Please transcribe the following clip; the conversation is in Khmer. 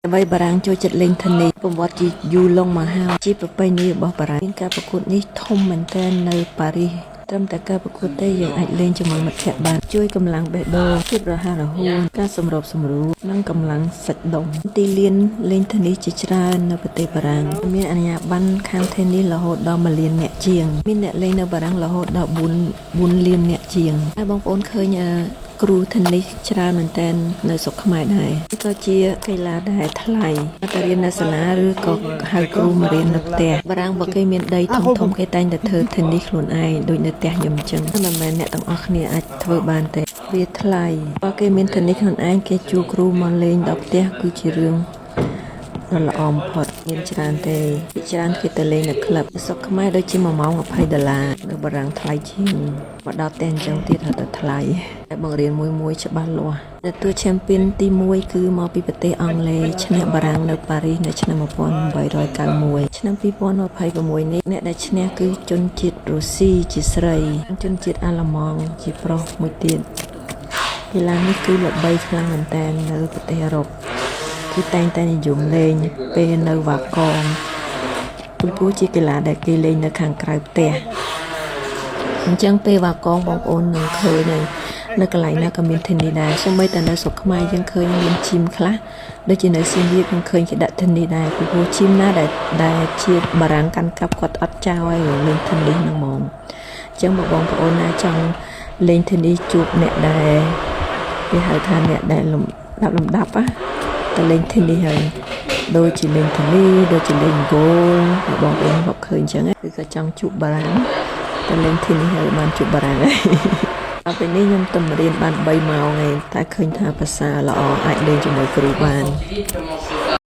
អ្វីបារាំងចូលចិត្តលេងធានីប្រវត្តិជាយូរលង់មកហើយជាប្រពៃណីរបស់បារាំងការប្រកួតនេះធំមែនទែននៅប៉ារីសត្រឹមតែការប្រកួតទេយើងអាចលេងជាមួយមិត្តភក្តិបានជួយកម្លាំងបេះដូងភាពរហ័សរហួនការសម្របសម្រួលនិងកម្លាំងសាច់ដុំទីលានលេងធានីជាច្រើននៅប្រទេសបារាំងមានអាជ្ញាប័ណ្ណខាងធានីរហូតដល់1 លានអ្នកជាងមានអ្នកលេងនៅបារាំងរហូតដល់4 លានអ្នកជាងហើយបងប្អូនឃើញគ្រូធានីច្រើនមែនតើនៅស្រុកខ្មែរដែរក៏ជាកីឡាដែលថ្លៃតែរៀននៅសាលាឬក៏ហៅគ្រូមករៀននៅផ្ទះបារាំងបើគេមានដីធំគេតែងតែធ្វើធានីខ្លួនឯងដូចនៅផ្ទះខ្ញុំអញ្ចឹងមិនមែនអ្នកទាំងអស់គ្នាអាចធ្វើបានទេវាថ្លៃបើគេមានធានីខ្លួនឯងគេជួគ្រូមកលេងដល់ផ្ទះគឺជារឿងដ៏ល្អបំផុតមានច្រើនទេពីច្រើនគេទៅលេងនៅក្លឹបស្រុកខ្មែរដូចជា1 ម៉ោង$20នៅបារាំងថ្លៃជាងមកដល់ផ្ទះអញ្ចឹងទៀតហត់តែថ្លៃតែបង្រៀនមួយច្បាស់លាស់ទទួលឆេមពីនទី1គឺមកពីប្រទេសអង់គ្លេសឈ្នះបារាំងនៅប៉ារីសនៅឆ្នាំ1891ឆ្នាំ2026នេះអ្នកដែលឈ្នះគឺជនជាតិរុស្ស៊ីជាស្រីជនជាតិអាល្លឺម៉ង់ជាប្រុសមួយទៀតកីឡានេះគឺល្បីខ្លាំងមែនទែននៅប្រទេសអឺរ៉ុបគឺតែងតែនិយមលេងពេលនៅវ៉ាកងព្រោះជាកីឡាដែលគេលេងនៅខាងក្រៅផ្ទះអញ្ចឹងពេលវ៉ាកងបងប្អូននឹងឃើញនៅកន្លែងណាក៏មានធានីដែរសូម្បីតែនៅស្រុកខ្មែរយើងឃើញមានជីមខ្លះដូចជានៅសៀមរាបយើងឃើញគេដាក់ធានីដែរព្រោះជីមណាដែលជាបារាំងកាន់កាប់គាត់អត់ចោលឲ្យលេងធានីហ្នឹងហ្មងអញ្ចឹងបងប្អូនណាចង់លេងធានីជួបអ្នកដែលគេហៅថាអ្នកដែលលំដាប់ទៅលេងធានីហើយដូចជាលេងធានីដូចជាលេងហ្គោលបងប្អូនមកឃើញអញ្ចឹងគឺក៏ចង់ជួបបារាំងទៅលេងធានីហើយបានជួបបារាំងហើយដល់ពេលនេះខ្ញុំទៅរៀនបាន3 ម៉ោងឯងតែឃើញថាភាសាល្អអាចលេងជាមួយគ្រូបាន